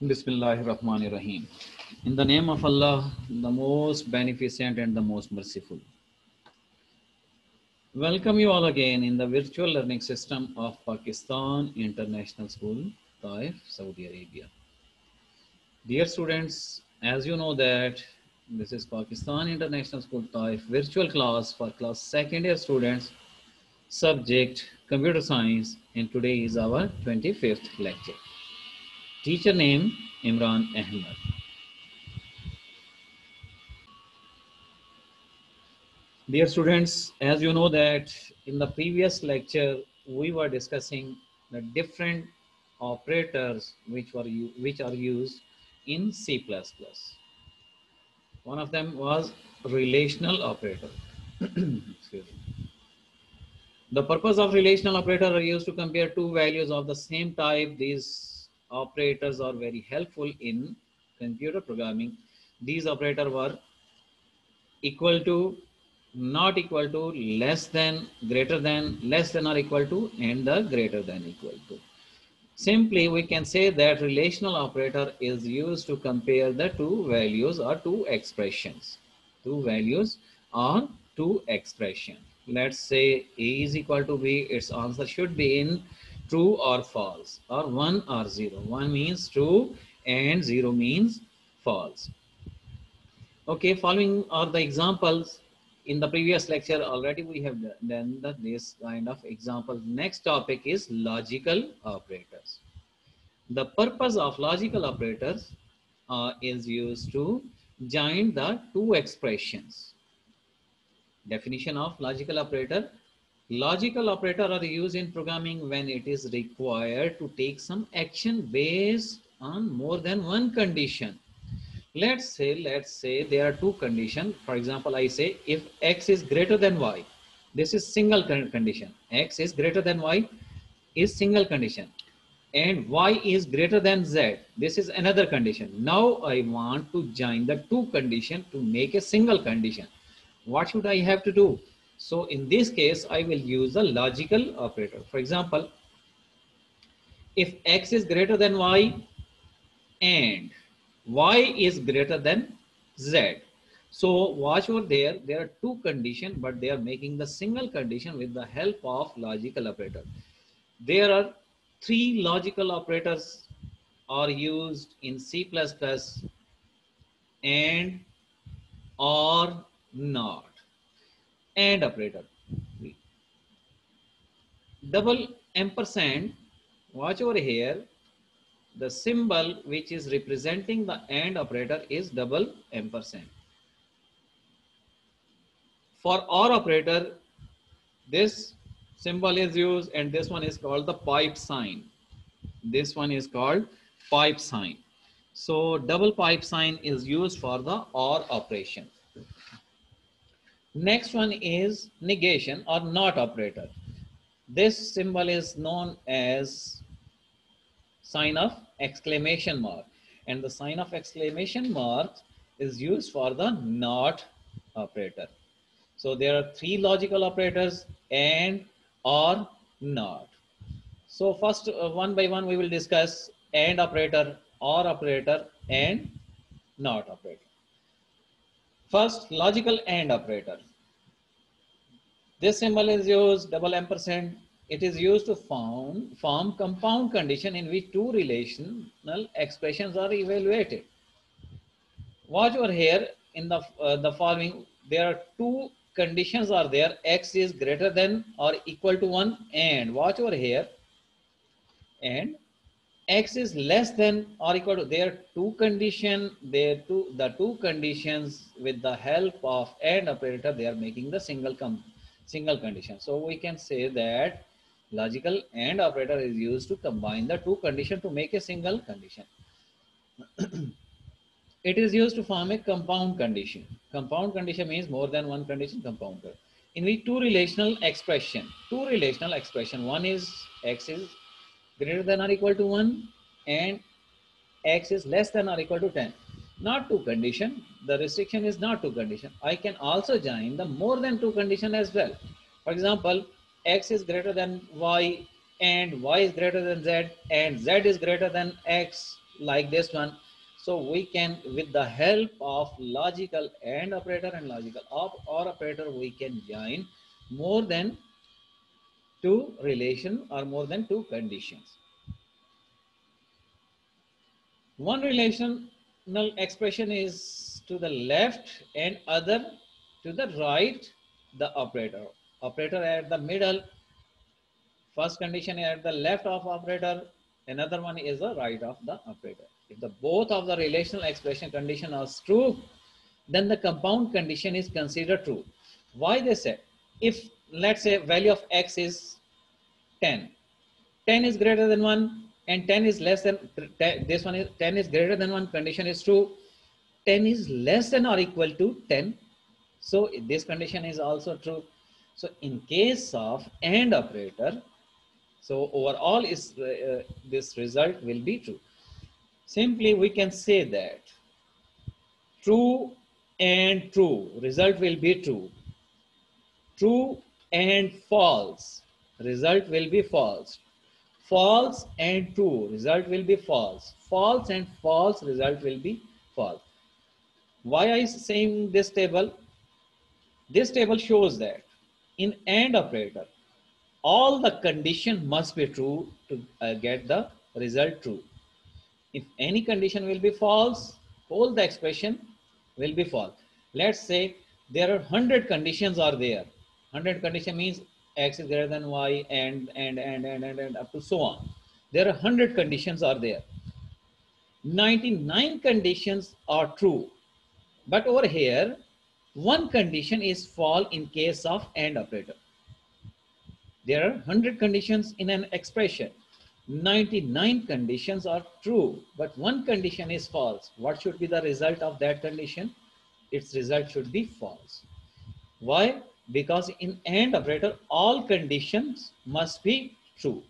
Bismillahirrahmanirrahim. In the name of Allah, the most beneficent and the most merciful. Welcome you all again in the virtual learning system of Pakistan International School, Taif, Saudi Arabia. Dear students, as you know that this is Pakistan International School, Taif virtual class for class second year students, subject computer science, and today is our 25th lecture. Teacher name Imran Ahmed. Dear students, as you know that in the previous lecture we were discussing the different operators which are used in C++. One of them was relational operator. Excuse me. The purpose of relational operator are used to compare two values of the same type. These operators are very helpful in computer programming. These operators were equal to, not equal to, less than, greater than, less than or equal to, and the greater than equal to. Simply we can say that relational operator is used to compare the two values or two expressions. Two values or two expressions. Let's say A is equal to B, its answer should be in true or false, or 1 or 0. 1 means true and 0 means false. Okay, following are the examples. In the previous lecture already we have done this kind of example. Next topic is logical operators. The purpose of logical operators is used to join the two expressions. Definition of logical operator. Logical operator are used in programming when it is required to take some action based on more than one condition. Let's say there are two conditions. For example, I say if x is greater than y, this is single condition. X is greater than y is single condition, and y is greater than z. This is another condition. Now I want to join the two conditions to make a single condition. What should I have to do? So in this case, I will use a logical operator. For example, if x is greater than y and y is greater than z. So watch over there, there are two conditions, but they are making the single condition with the help of logical operator. There are three logical operators are used in C++ and, or, not. And operator. Double ampersand, watch over here, the symbol which is representing the AND operator is double ampersand. For OR operator, this symbol is used, and this one is called the pipe sign. This one is called pipe sign. So double pipe sign is used for the OR operation. Next one is negation or not operator. This symbol is known as sign of exclamation mark, and the sign of exclamation mark is used for the not operator. So there are three logical operators, and, or, not. So first, one by one we will discuss AND operator, OR operator, and not operator. First, logical AND operator. This symbol is used, double ampersand. It is used to form compound condition in which two relational expressions are evaluated. Watch over here in the following. There are two conditions are there. X is greater than or equal to 1, and watch over here, and x is less than or equal to. There are two conditions. The two conditions with the help of AND operator, they are making the single condition. So we can say that logical AND operator is used to combine the two conditions to make a single condition. It is used to form a compound condition. Compound condition means more than one condition compounded. In which two relational expression. One is x is greater than or equal to 1 and x is less than or equal to 10. Not two condition. The restriction is not two condition. I can also join the more than two condition as well. For example, x is greater than y and y is greater than z and z is greater than x. like this one. So we can, with the help of logical AND operator and logical OR operator, we can join more than two relation or more than two conditions. One relational expression is to the left and other to the right, the operator. Operator at the middle, first condition at the left of operator, another one is the right of the operator. If the both of the relational expression condition are true, then the compound condition is considered true. Why they say? If let's say value of x is 10, 10 is greater than 1 and 10 is less than 10, this one is 10 is greater than 1, condition is true. 10 is less than or equal to 10, so this condition is also true. So in case of AND operator, so overall is this result will be true. Simply we can say that true and true result will be true. True and false result will be false. False and true result will be false. False and false result will be false. Why I saying this table? This table shows that in AND operator, all the condition must be true to get the result true. If any condition will be false, whole the expression will be false. Let's say there are 100 conditions are there. 100 condition means x is greater than y and up to so on. There are 100 conditions are there. 99 conditions are true. But over here, one condition is false in case of AND operator. There are 100 conditions in an expression. 99 conditions are true, but one condition is false. What should be the result of that condition? Its result should be false. Why? Because in AND operator, all conditions must be true.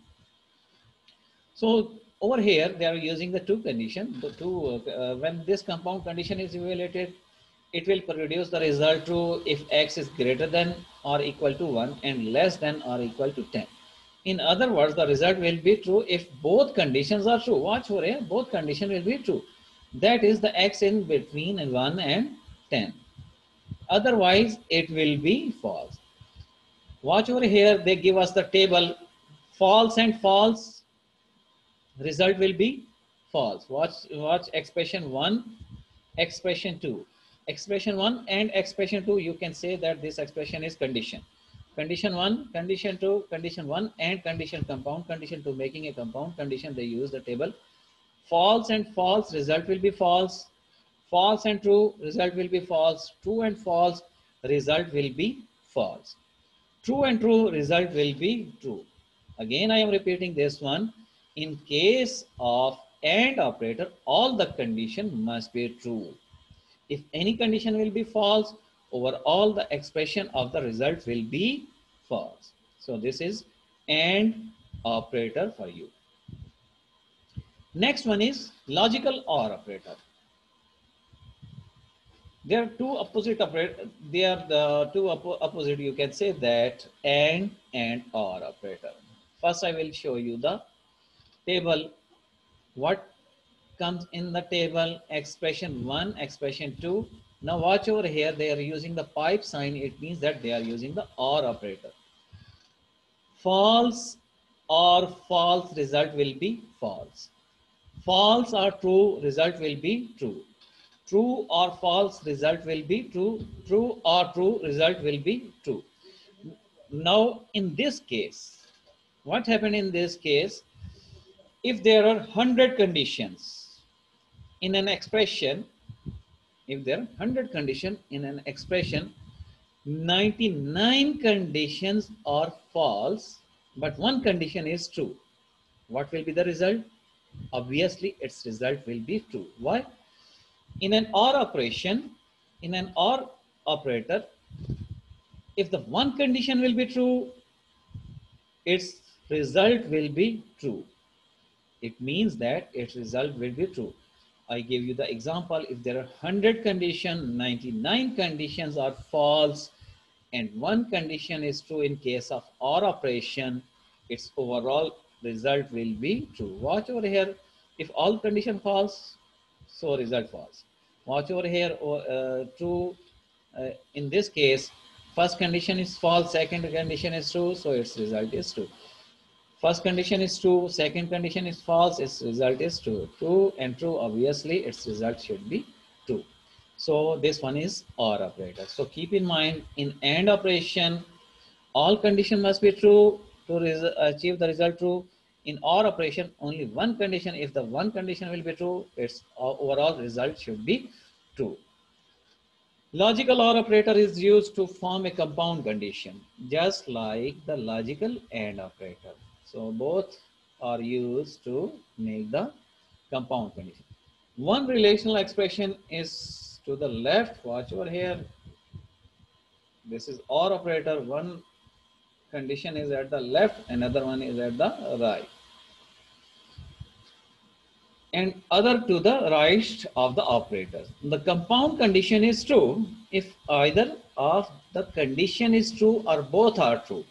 So over here, they are using the two condition. The two, when this compound condition is evaluated, it will produce the result true if x is greater than or equal to 1 and less than or equal to 10. In other words, the result will be true if both conditions are true. Watch for here, both conditions will be true. That is the x in between 1 and 10. Otherwise, it will be false. Watch over here, they give us the table false and false. Result will be false. Watch expression 1, expression 2. Expression 1 and expression 2, you can say that this expression is condition. Condition 1, condition 2, condition 1 and condition compound, condition 2 making a compound condition, they use the table. False and false, result will be false. False and true, result will be false. True and false, result will be false. True and true, result will be true. Again, I am repeating this one. In case of AND operator, all the condition must be true. If any condition will be false, overall the expression of the result will be false. So this is AND operator for you. Next one is logical OR operator. There are two opposite operator. They are the two opposite. You can say that AND and OR operator. First, I will show you the table. What comes in the table? Expression 1, expression 2. Now watch over here. They are using the pipe sign. It means that they are using the OR operator. False or false result will be false. False or true result will be true. True or false result will be true. True or true result will be true. Now in this case, what happened in this case? If there are 100 conditions in an expression, if there are 100 conditions in an expression, 99 conditions are false, but one condition is true. What will be the result? Obviously, its result will be true. Why? In an OR operation, in an OR operator, if the one condition will be true, its result will be true. It means that its result will be true. I give you the example. If there are 100 conditions, 99 conditions are false, and one condition is true in case of OR operation, its overall result will be true. Watch over here. If all condition false, so result false. Watch over here, true. In this case, first condition is false, second condition is true, so its result is true. First condition is true, second condition is false, its result is true. True and true, obviously its result should be true. So this one is OR operator. So keep in mind, in AND operation, all condition must be true to achieve the result true. In OR operation, only one condition. If the one condition will be true, its overall result should be true. Logical OR operator is used to form a compound condition, just like the logical AND operator. So both are used to make the compound condition. One relational expression is to the left. Watch over here. This is OR operator. One condition is at the left, another one is at the right, and other to the right of the operator. The compound condition is true if either of the condition is true or both are true.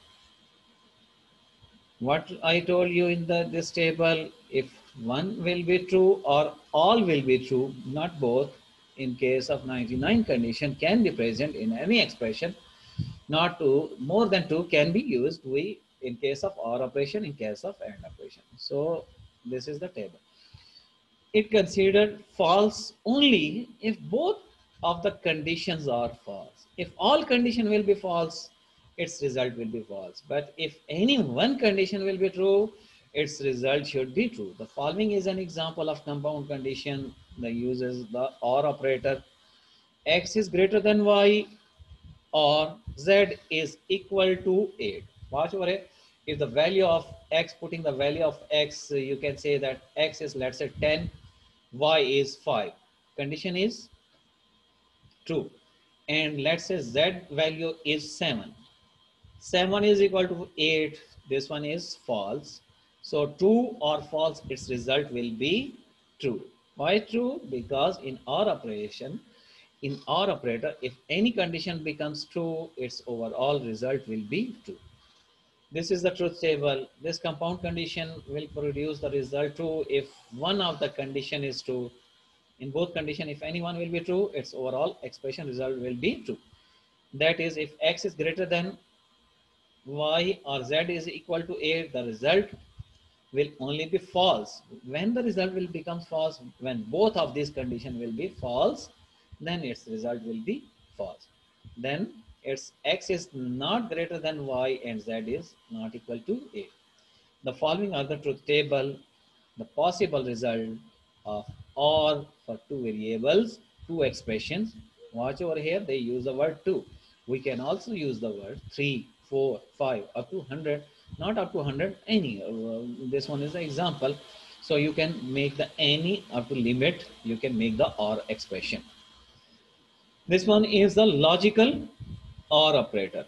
What I told you in this table, if one will be true or all will be true, not both, in case of 99 condition can be present in any expression, not two, more than two can be used we in case of OR operation, in case of AND operation. So this is the table. It considered false only if both of the conditions are false. If all condition will be false, its result will be false. But if any one condition will be true, its result should be true. The following is an example of compound condition that uses the OR operator. X is greater than Y, or Z is equal to 8. Watch over it. If the value of X, putting the value of X, you can say that X is, let's say, 10, Y is 5. Condition is true. And let's say Z value is 7. 7 is equal to 8. This one is false. So true or false, its result will be true. Why true? Because in OR operation, in OR operator, if any condition becomes true, its overall result will be true. This is the truth table. This compound condition will produce the result true if one of the condition is true. In both condition, if any one will be true, its overall expression result will be true. That is, if X is greater than Y or Z is equal to 8, the result will only be false. When the result will become false, when both of these conditions will be false, then its result will be false. Then its X is not greater than Y and Z is not equal to 8. The following are the truth table. The possible result of OR for two variables, two expressions. Watch over here, they use the word 2. We can also use the word 3, 4, 5, up to 100, not up to 100, any. This one is an example. So you can make the any up to limit, you can make the OR expression. This one is the logical OR operator.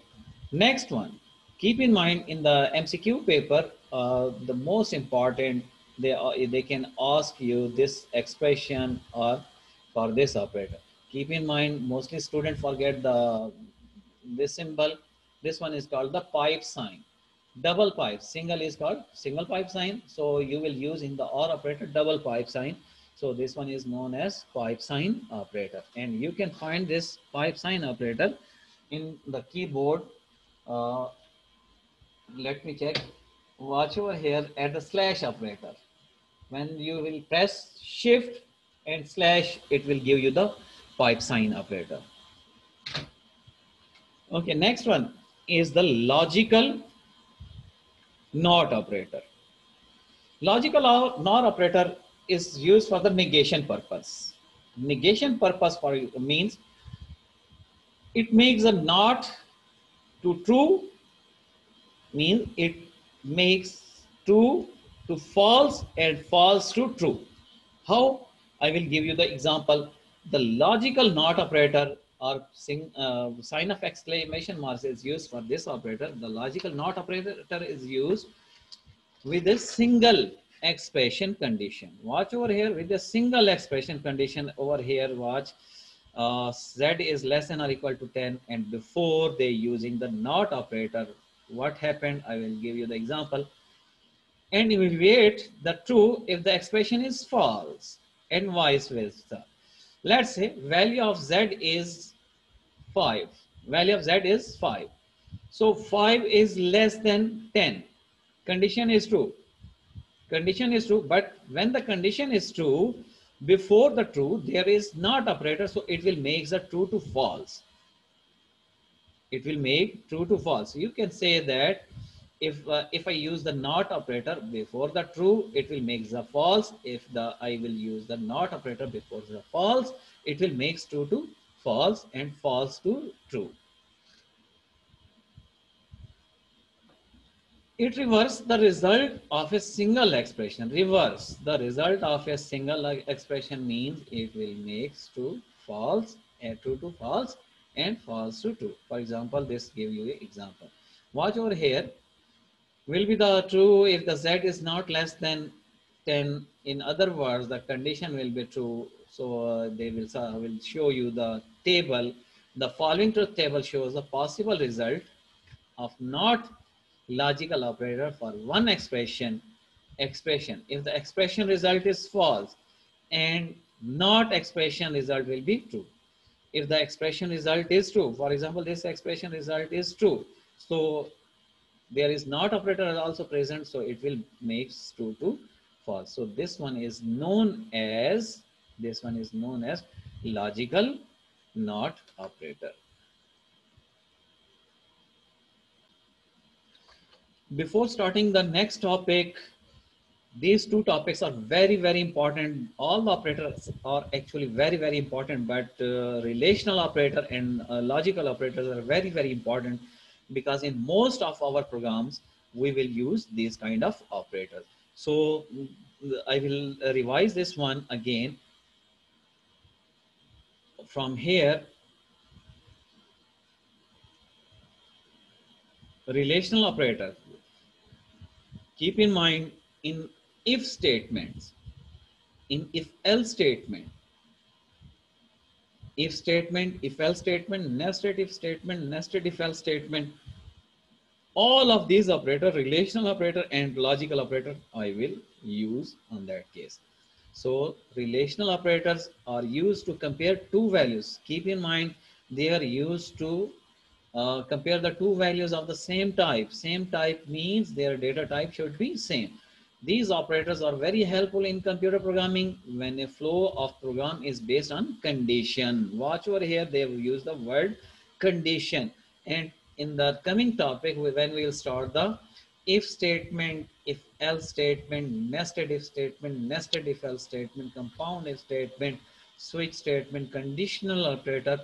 Next one, keep in mind in the MCQ paper, the most important, they can ask you this expression or for this operator. Keep in mind, mostly students forget this symbol. This one is called the pipe sign. Double pipe, single is called single pipe sign. So you will use in the OR operator double pipe sign. So this one is known as pipe sign operator. And you can find this pipe sign operator in the keyboard. Let me check. Watch over here at the slash operator. When you will press shift and slash, it will give you the pipe sign operator. Okay, next one is the logical NOT operator. Logical NOT operator is used for the negation purpose. Negation purpose for means it makes a NOT to true, means it makes true to false and false to true. How? I will give you the example. The logical NOT operator or sign of exclamation mark is used for this operator. The logical NOT operator is used with a single expression condition. Watch over here with a single expression condition over here. Watch, Z is less than or equal to 10, and before they using the NOT operator, what happened? I will give you the example. and evaluate the true if the expression is false, and vice versa. Let's say value of z is 5. Value of z is 5. So 5 is less than 10. Condition is true. Condition is true, but when the condition is true, before the true, there is not operator, so it will make the true to false. It will make true to false. You can say that if I use the not operator before the true, it will make the false. If I will use the not operator before the false, it will make true to false and false to true. It reverses the result of a single expression. Reverse the result of a single expression means it will make true false and true to false and false to true. For example, this give you an example. Watch over here. Will be the true if the z is not less than 10. In other words, the condition will be true. So they will show you the table. The following truth table shows the possible result of not logical operator for one expression if the expression result is false, and not expression result will be true. If the expression result is true, for example, this expression result is true, so there is not operator also present, so it will make true to false. So this one is known as logical not operator. Before starting the next topic, these two topics are very important. All the operators are actually very important, but relational operator and logical operators are very important, because in most of our programs we will use these kind of operators. So I will revise this one again. From here, relational operator, keep in mind, in if statements, in if else statement, if statement, if else statement, nested if statement, nested if else statement, all of these operator, relational operator and logical operator, I will use on that case. So relational operators are used to compare two values. Keep in mind, they are used to compare the two values of the same type. Same type means their data type should be same. These operators are very helpful in computer programming when a flow of program is based on condition. Watch over here, they have used the word condition. And in the coming topic, when we will start the if statement, if else statement, nested if statement, nested if else statement, compound if statement, switch statement, conditional operator,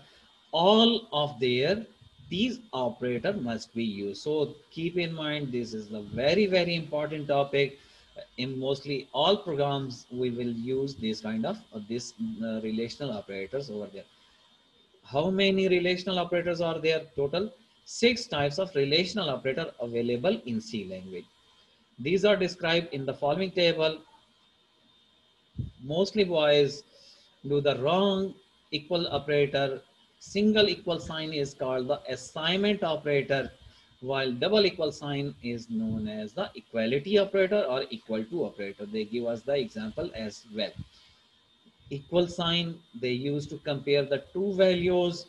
all of these operator must be used. So keep in mind, this is a very important topic. In mostly all programs, we will use this kind of this relational operators over there. How many relational operators are there? Total 6 types of relational operator available in C language. These are described in the following table. Mostly boys do the wrong equal operator. Single equal sign is called the assignment operator, while double equal sign is known as the equality operator or equal to operator. They give us the example as well. Equal sign they use to compare the two values.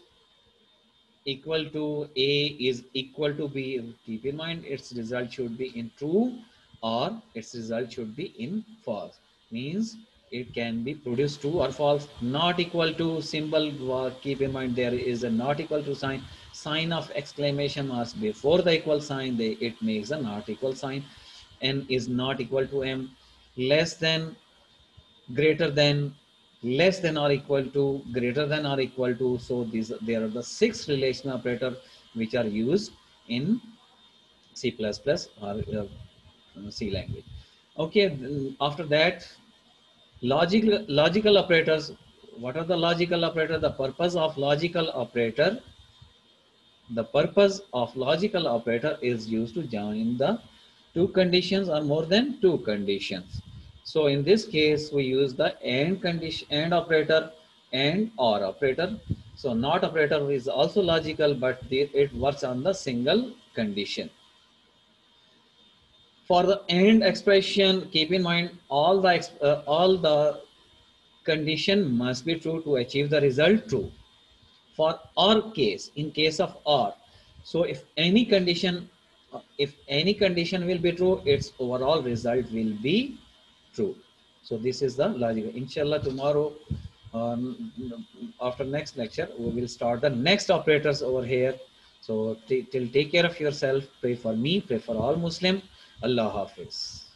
Equal to A is equal to B. Keep in mind, its result should be in true or its result should be in false. Means it can be produced true or false. Not equal to symbol, keep in mind there is a not equal to sign. Sign of exclamation marks before the equal sign, it makes a not equal sign. N is not equal to M. Less than, greater than, less than or equal to, greater than or equal to. So these, there are the 6 relational operator which are used in C++ or C language. Okay, after that, logical operators. What are the logical operator? The purpose of logical operator, the purpose of logical operator is used to join the two conditions or more than two conditions. So in this case, we use the AND condition, AND operator and OR operator. So not operator is also logical, but it works on the single condition. For the end expression, keep in mind all the condition must be true to achieve the result true. For or case, in case of or, so if any condition will be true, its overall result will be true. So this is the logic. Inshallah, tomorrow, after next lecture, we will start the next operators over here. So till take care of yourself. Pray for me. Pray for all Muslim. Allah Hafiz.